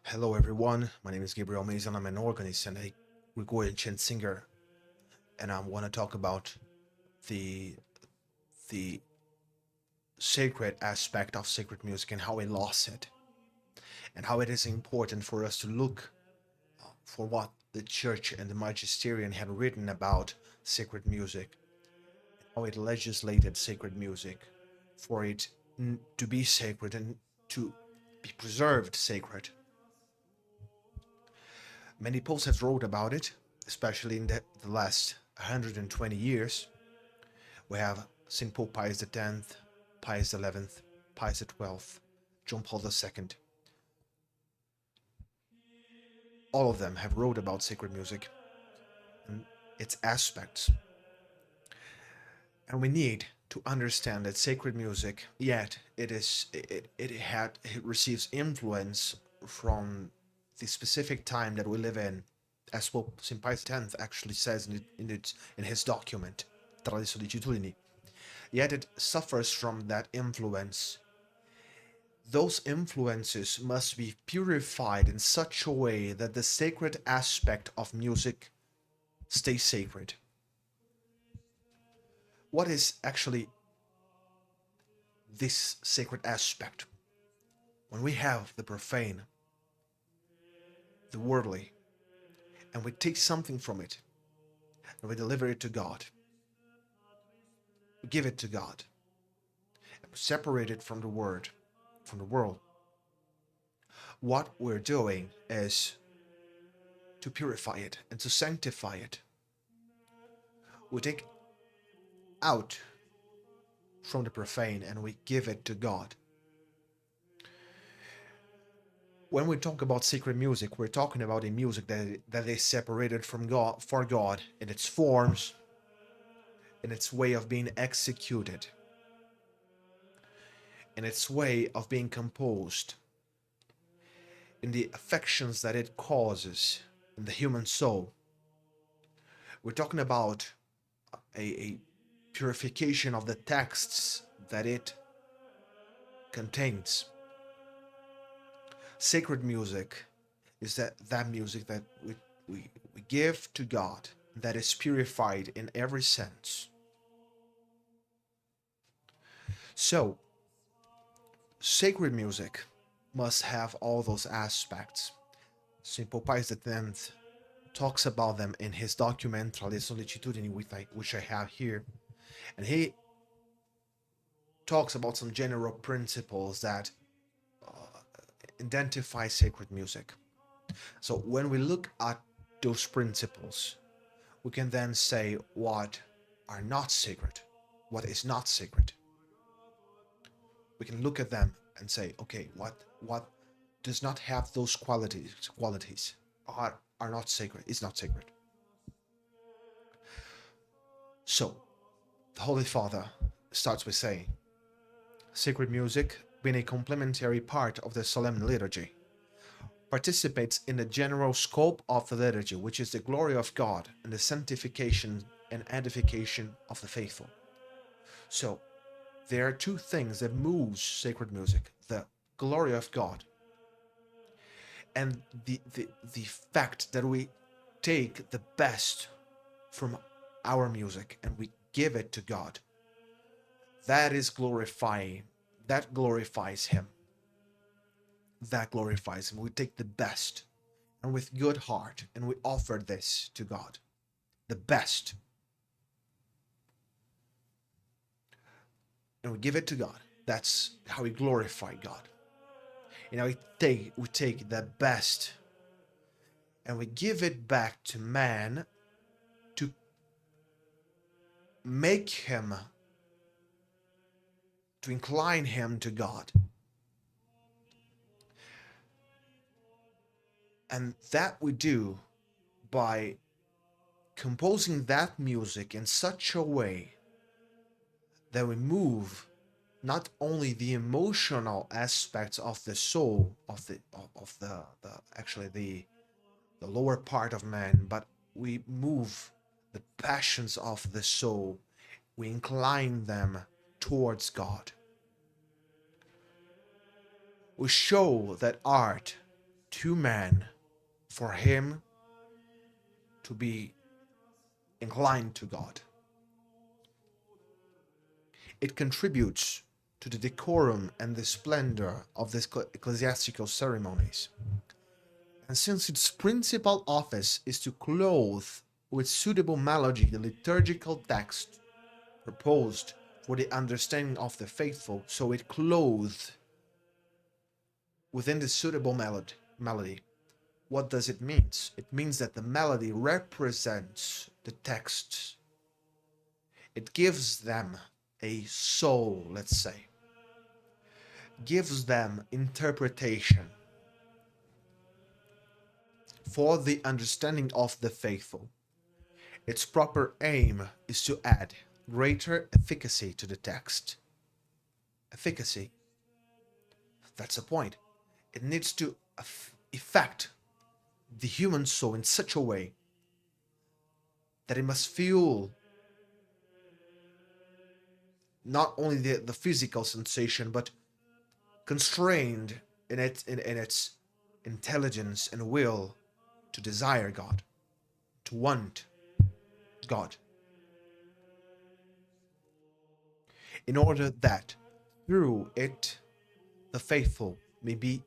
Hello everyone, my name is Gabriel Mazon. I'm an organist and a Gregorian singer, and I want to talk about the the sacred aspect of sacred music and how we lost it, and how it is important for us to look for what the church and the magisterium had written about sacred music, how it legislated sacred music, for it to be sacred and to be preserved sacred. Many popes have wrote about it, especially in the last 120 years. We have St. Pope Pius X, Pius XI, Pius XII, John Paul II. All of them have wrote about sacred music and its aspects. And we need to understand that sacred music, yet it receives influence from the specific time that we live in, as Pope St. Pius X actually says in his document, Traditio Digitudini. Yet it suffers from that influence. Those influences must be purified in such a way that the sacred aspect of music stays sacred. What is actually this sacred aspect? When we have the profane, the worldly, and we take something from it and we deliver it to God, we give it to God, and we separate it from the word, from the world, what we're doing is to purify it and to sanctify it. We take out from the profane and we give it to God. When we talk about sacred music, we're talking about a music that is separated from God for God in its forms, in its way of being executed, in its way of being composed, in the affections that it causes in the human soul. We're talking about a purification of the texts that it contains. Sacred music is that music that we give to God, that is purified in every sense. So, sacred music must have all those aspects. St. Pope Pius X talks about them in his document Traditio Digitudini, which I have here, and he talks about some general principles that identify sacred music. So when we look at those principles, we can then say what are not sacred, what is not sacred. We can look at them and say, okay, what does not have those qualities are not sacred, is not sacred. So the Holy Father starts with saying, sacred music, being a complementary part of the solemn liturgy, participates in the general scope of the liturgy, which is the glory of God and the sanctification and edification of the faithful. So there are two things that moves sacred music: the glory of God and the fact that we take the best from our music and we give it to God. That is glorifying. That glorifies Him. That glorifies Him. We take the best and with good heart and we offer this to God. The best. And we give it to God. That's how we glorify God. You know, we take the best and we give it back to man to make him, to incline him to God. And that we do by composing that music in such a way that we move not only the emotional aspects of the soul of the actually the lower part of man, but we move the passions of the soul. We incline them towards God. We show that art to man for him to be inclined to God. It contributes to the decorum and the splendor of the ecclesiastical ceremonies. And since its principal office is to clothe with suitable melody the liturgical text proposed for the understanding of the faithful, so it clothed within the suitable melody. What does it mean? It means that the melody represents the text. It gives them a soul, let's say, gives them interpretation for the understanding of the faithful. Its proper aim is to add greater efficacy to the text. Efficacy, that's the point. It needs to affect the human soul in such a way that it must feel not only the physical sensation, but constrained in its intelligence and will to desire God, to want God, in order that through it the faithful may be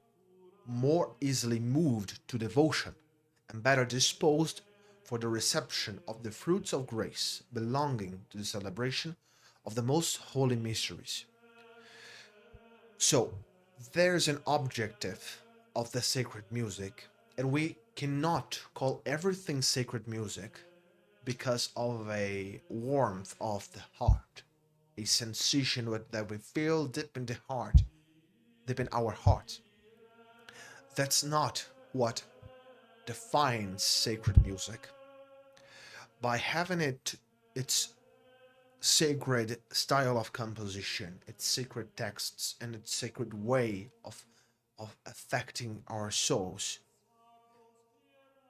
more easily moved to devotion and better disposed for the reception of the fruits of grace belonging to the celebration of the most holy mysteries. So, there's an objective of the sacred music, and we cannot call everything sacred music because of a warmth of the heart, a sensation that we feel deep in the heart, deep in our heart. That's not what defines sacred music. By having its sacred style of composition, its sacred texts, and its sacred way of affecting our souls,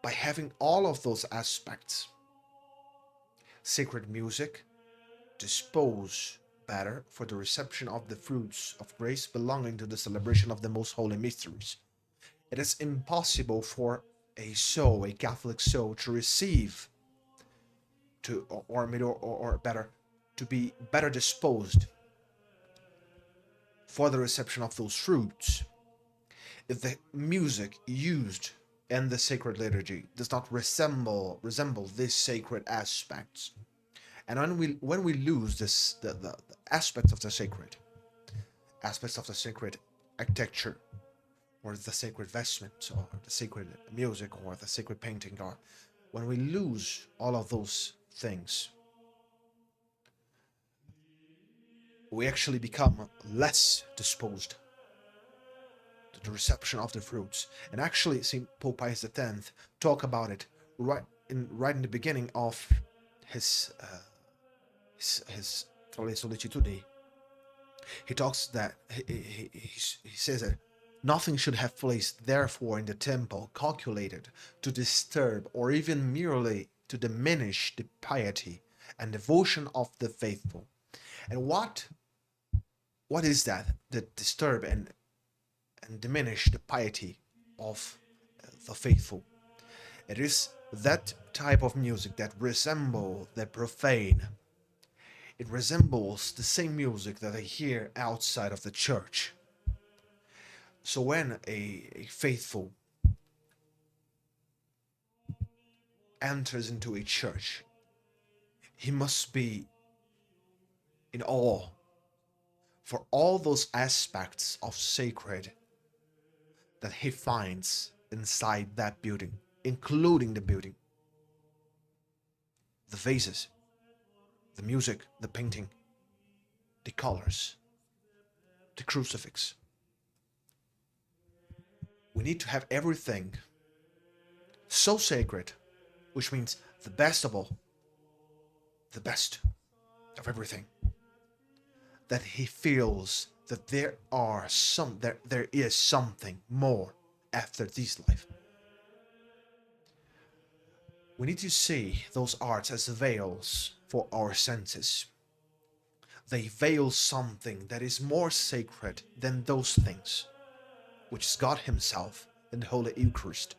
by having all of those aspects, sacred music dispose better for the reception of the fruits of grace belonging to the celebration of the most holy mysteries. It is impossible for a soul, a Catholic soul, to receive, or better, to be better disposed for the reception of those fruits if the music used in the sacred liturgy does not resemble these sacred aspects. And when we lose the aspects of the sacred, architecture, or the sacred vestments, or the sacred music, or the sacred painting, or when we lose all of those things, we actually become less disposed to the reception of the fruits. And actually, St. Pope Pius X talk about it right in the beginning of his Trolle Sollicitudini. He talks that he says that nothing should have place therefore in the temple calculated to disturb or even merely to diminish the piety and devotion of the faithful. And what is that disturb and diminish the piety of the faithful? It is that type of music that resemble the profane. It resembles the same music that I hear outside of the church. So when a faithful enters into a church, he must be in awe for all those aspects of sacred that he finds inside that building, including the building, the vases, the music, the painting, the colors, the crucifix. We need to have everything so sacred, which means the best of all, the best of everything, that he feels that there is something more after this life. We need to see those arts as veils for our senses. They veil something that is more sacred than those things, which is God himself in the Holy Eucharist.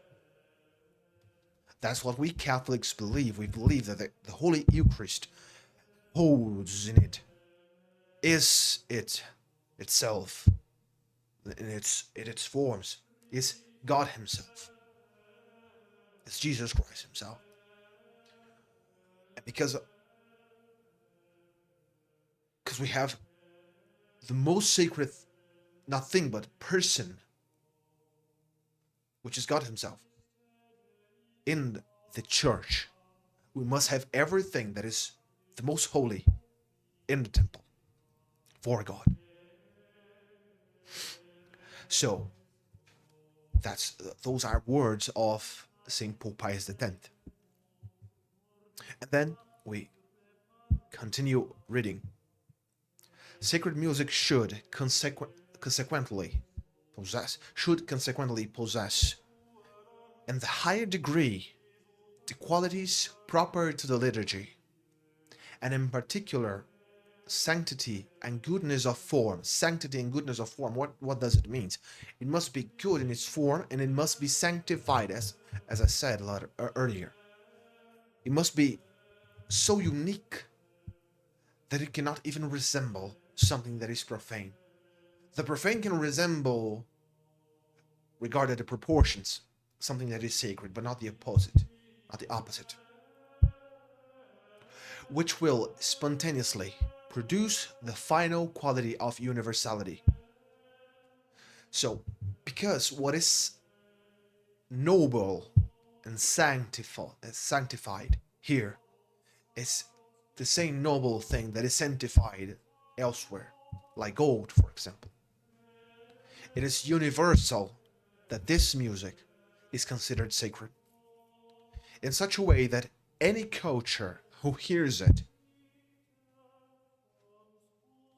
That's what we Catholics believe. We believe that the Holy Eucharist holds in it, is it itself, in its forms, is God Himself. It's Jesus Christ Himself. And because we have the most sacred, nothing but person, which is God Himself, in the church, we must have everything that is the most holy in the temple for God. So those are words of Saint Pope Pius X. And then we continue reading. Sacred music should consequently possess in the higher degree the qualities proper to the liturgy, and in particular sanctity and goodness of form. Sanctity and goodness of form, what does it mean? It must be good in its form, and it must be sanctified, as I said earlier. It must be so unique that it cannot even resemble something that is profane. The profane can resemble, regarded the proportions, something that is sacred, but not the opposite, which will spontaneously produce the final quality of universality. So, because what is noble and sanctified here is the same noble thing that is sanctified elsewhere, like gold, for example. It is universal that this music is considered sacred, in such a way that any culture who hears it,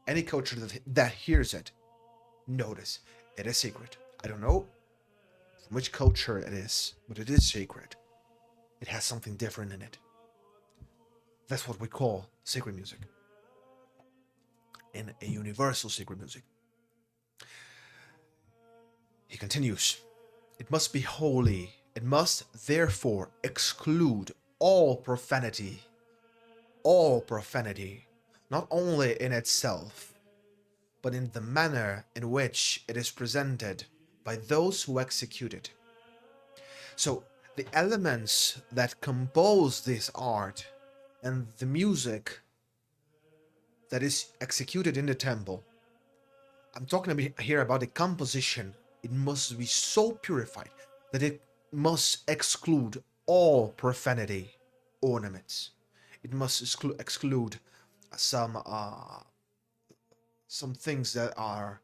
any culture that hears it, notice it is sacred. I don't know from which culture it is, but it is sacred. It has something different in it. That's what we call sacred music, and a universal sacred music. He continues, it must be holy. It must therefore exclude all profanity, not only in itself, but in the manner in which it is presented by those who execute it. So the elements that compose this art and the music that is executed in the temple, I'm talking here about the composition. It must be so purified that it must exclude all profanity ornaments. It must exclude some things that are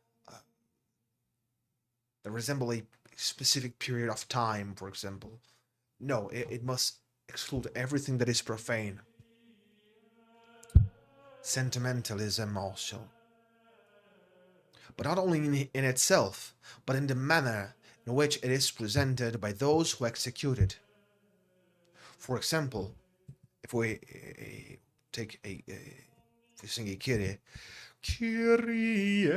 that resemble a specific period of time, for example. No, it must exclude everything that is profane. Sentimentalism also. But not only in itself, but in the manner in which it is presented by those who execute it. For example, if we if we sing a Kyrie, Kyrie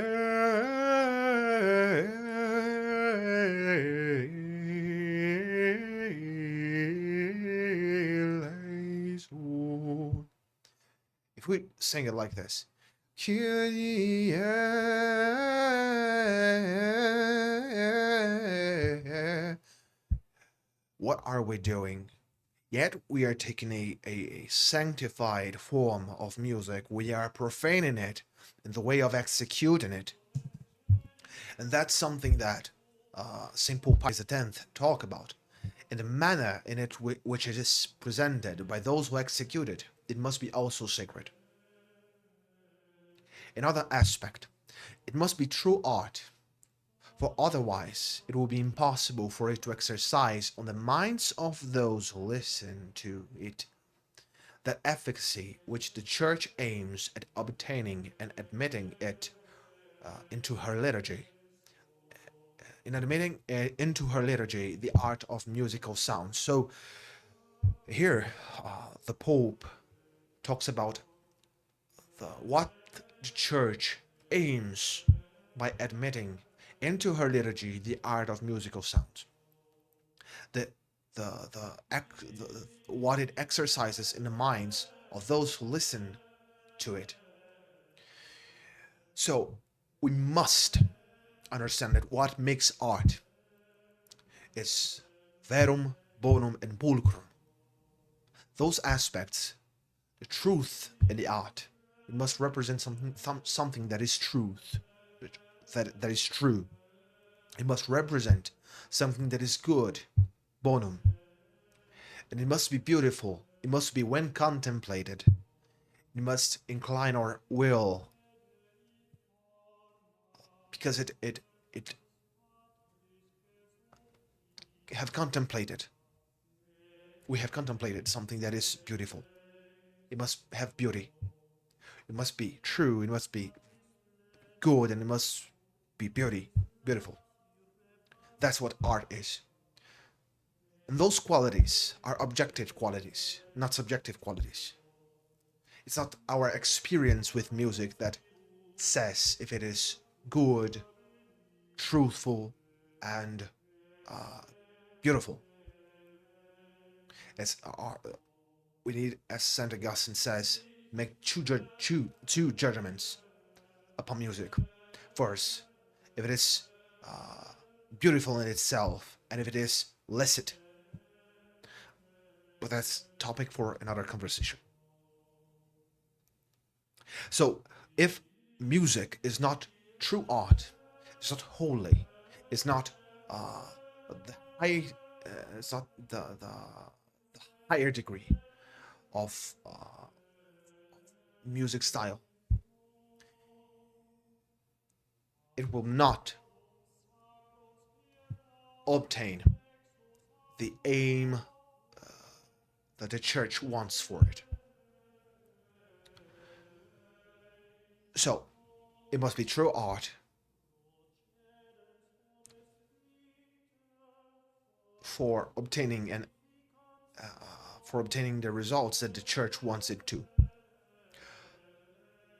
eleison. If we sing it like this, Kyrie, what are we doing? Yet we are taking a sanctified form of music. We are profaning it in the way of executing it. And that's something that St. Pope Pius X talk about. In the manner in it which it is presented by those who execute it, it must be also sacred. Another aspect, it must be true art, for otherwise it will be impossible for it to exercise on the minds of those who listen to it that efficacy which the Church aims at obtaining and admitting it into her liturgy. In admitting into her liturgy the art of musical sound. So here the Pope talks about what the Church aims by admitting into her liturgy the art of musical sound. the what it exercises in the minds of those who listen to it. So we must understand that what makes art is verum, bonum, and pulchrum. Those aspects, the truth in the art, it must represent something that is truth, that is true. It must represent something that is good, bonum, and it must be beautiful. It must be when contemplated. It must incline our will, because it have contemplated. We have contemplated something that is beautiful. It must have beauty. It must be true. It must be good, and it must be beautiful. That's what art is. And those qualities are objective qualities, not subjective qualities. It's not our experience with music that says if it is good, truthful, and beautiful. As we need, as Saint Augustine says, make two judgments upon music. First, if it is beautiful in itself, and if it is licit. But that's topic for another conversation. So, if music is not true art, it's not holy, it's not the high, it's not the higher degree of music style, it will not obtain the aim that the church wants for it. So, it must be true art for obtaining the results that the church wants it to.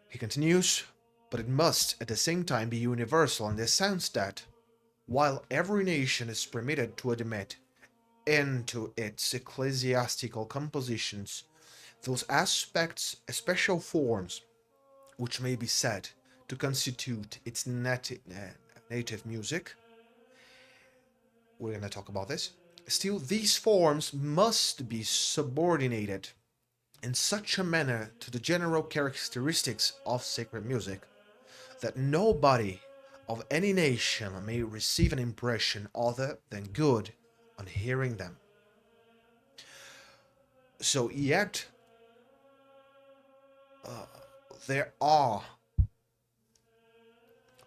He continues, but it must at the same time be universal in the sense that while every nation is permitted to admit into its ecclesiastical compositions those aspects, special forms, which may be said to constitute its native music. We're going to talk about this. Still, these forms must be subordinated in such a manner to the general characteristics of sacred music that nobody of any nation may receive an impression other than good on hearing them. So yet there are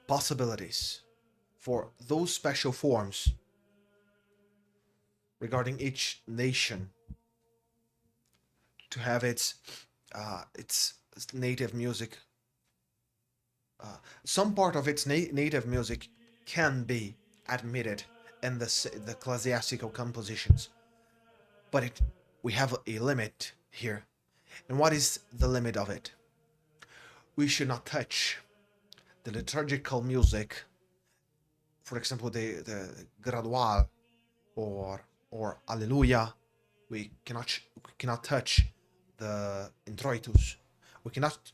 possibilities for those special forms regarding each nation to have its native music. Some part of its native music can be admitted in the ecclesiastical compositions, but we have a limit here. And what is the limit of it? We should not touch the liturgical music, for example, the gradual or Alleluia. We cannot touch the introitus. We cannot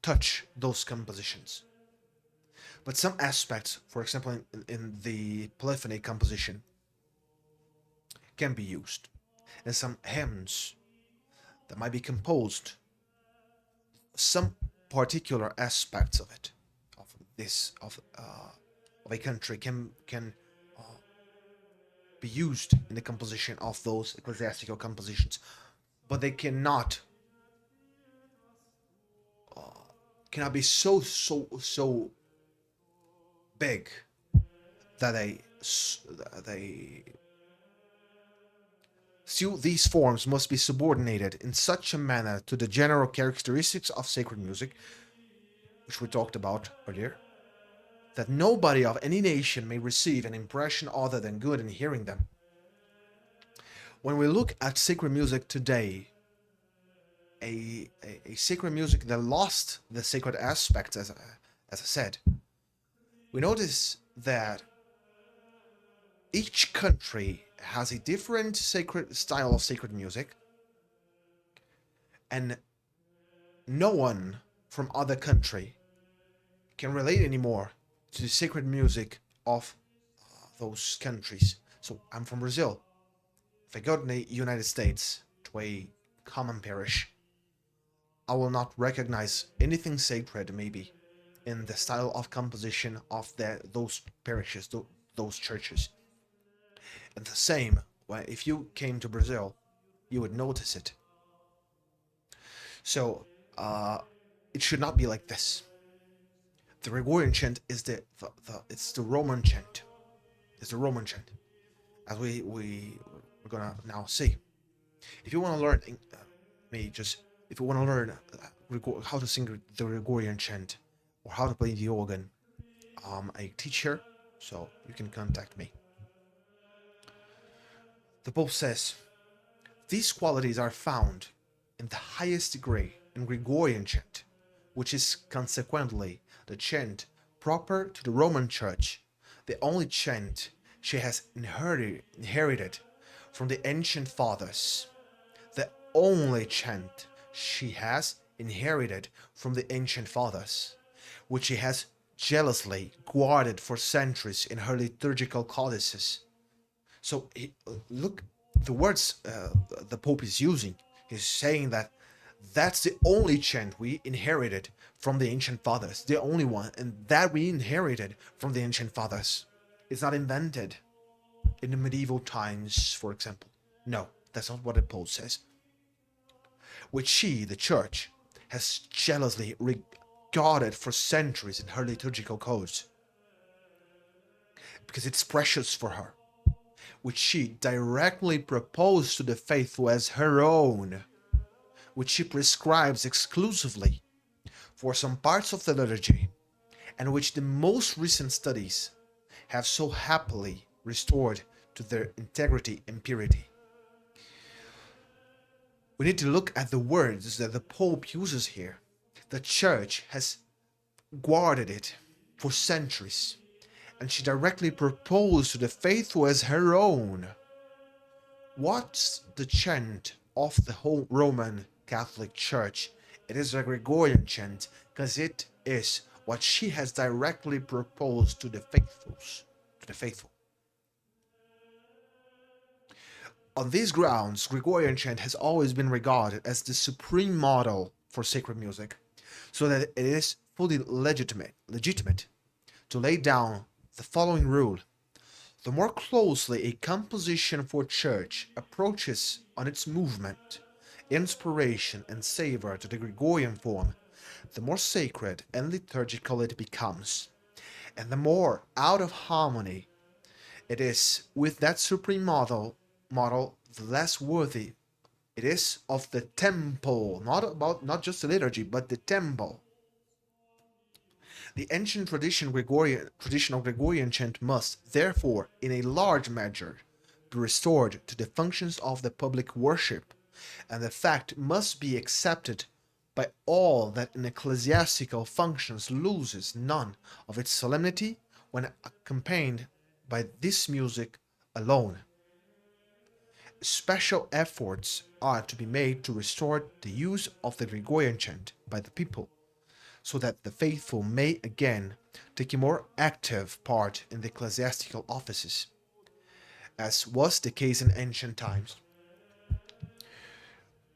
touch those compositions. But some aspects, for example, in the polyphony composition, can be used, and some hymns that might be composed, some particular aspects of it, of a country can be used in the composition of those ecclesiastical compositions, but they cannot be so big that they still, these forms must be subordinated in such a manner to the general characteristics of sacred music, which we talked about earlier, that nobody of any nation may receive an impression other than good in hearing them. When we look at sacred music today, a sacred music that lost the sacred aspects, as I said, we notice that each country has a different sacred style of sacred music, and no one from other country can relate anymore to the sacred music of those countries. So I'm from Brazil. If I go to the United States to a common parish, I will not recognize anything sacred, maybe, in the style of composition of those parishes, those churches. And the same, if you came to Brazil, you would notice it. So it should not be like this. The Gregorian chant is it's the Roman chant. It's the Roman chant, as we're gonna now see. If you want to learn, if you want to learn how to sing the Gregorian chant or how to play the organ, I'm a teacher, so you can contact me. The Pope says, these qualities are found in the highest degree in Gregorian chant, which is consequently the chant proper to the Roman Church, the only chant she has inherited from the ancient fathers, the only chant she has inherited from the ancient fathers, which she has jealously guarded for centuries in her liturgical codices. So look, the words the Pope is using. He's saying that that's the only chant we inherited from the ancient fathers, the only one, and that we inherited from the ancient fathers. It's not invented in the medieval times, for example. No, that's not what the Pope says. Which she, the Church, has jealously regarded for centuries in her liturgical codes, because it's precious for her, which she directly proposed to the faithful as her own, which she prescribes exclusively for some parts of the liturgy, and which the most recent studies have so happily restored to their integrity and purity. We need to look at the words that the Pope uses here. The Church has guarded it for centuries, and she directly proposed to the faithful as her own. What's the chant of the whole Roman Catholic Church? It is a Gregorian chant, because it is what she has directly proposed to the faithful. On these grounds, Gregorian chant has always been regarded as the supreme model for sacred music, so that it is fully legitimate to lay down the following rule. The more closely a composition for church approaches on its movement, inspiration, and savor to the Gregorian form, the more sacred and liturgical it becomes, and the more out of harmony it is with that supreme model, the less worthy it is of the temple, not just the liturgy, but the temple. The ancient traditional Gregorian chant must, therefore, in a large measure, be restored to the functions of the public worship, and the fact must be accepted by all that in ecclesiastical functions loses none of its solemnity when accompanied by this music alone. Special efforts are to be made to restore the use of the Gregorian chant by the people, so that the faithful may again take a more active part in the ecclesiastical offices, as was the case in ancient times.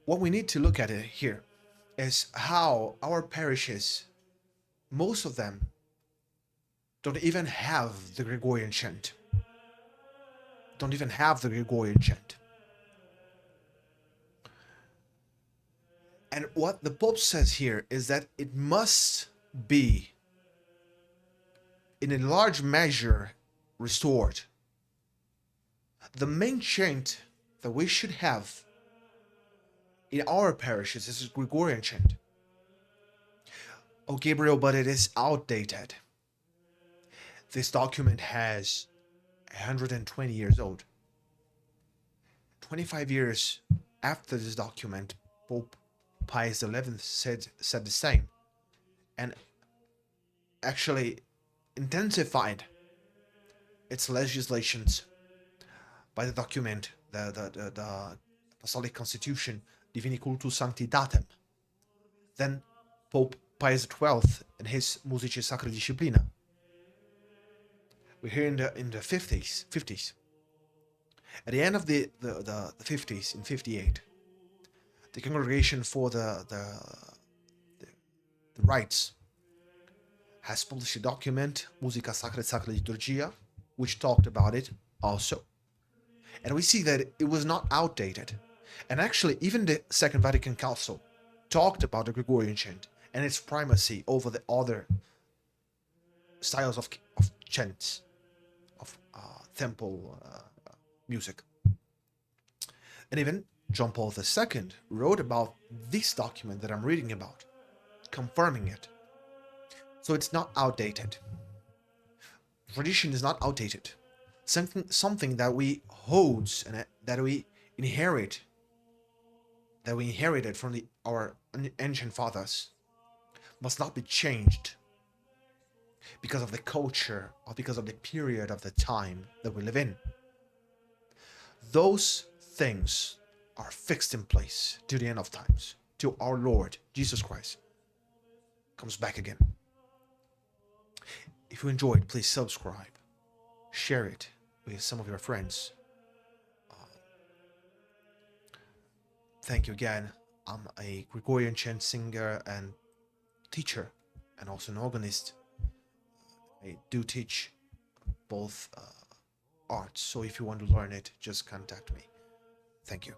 What we need to look at here is how our parishes, most of them, don't even have the Gregorian chant. Don't even have the Gregorian chant. And what the Pope says here is that it must be, in a large measure, restored. The main chant that we should have in our parishes is a Gregorian chant. Oh, Gabriel, but it is outdated. This document has 120 years old. 25 years after this document, Pope Pius XI said the same, and actually intensified its legislations by the document, the Apostolic Constitution, Divini Cultus Sanctitatem. Then Pope Pius XII in his Musici Sacra Disciplina. We're here in the 50s. At the end of the 50s, in 58, the Congregation for the Rights has published a document, Musica Sacra et Sacra Liturgia, which talked about it also. And we see that it was not outdated. And actually, even the Second Vatican Council talked about the Gregorian chant and its primacy over the other styles of chants, of temple music. And even John Paul II wrote about this document that I'm reading about, confirming it. So it's not outdated. Tradition is not outdated. Something that we hold and that we inherit, that we inherited from our ancient fathers, must not be changed because of the culture or because of the period of the time that we live in. Those things are fixed in place to the end of times, till our Lord Jesus Christ comes back again. If you enjoyed, please subscribe, share it with some of your friends. Thank you again. I'm a Gregorian chant singer and teacher, and also an organist. I do teach both arts, so if you want to learn it, just contact me. Thank you.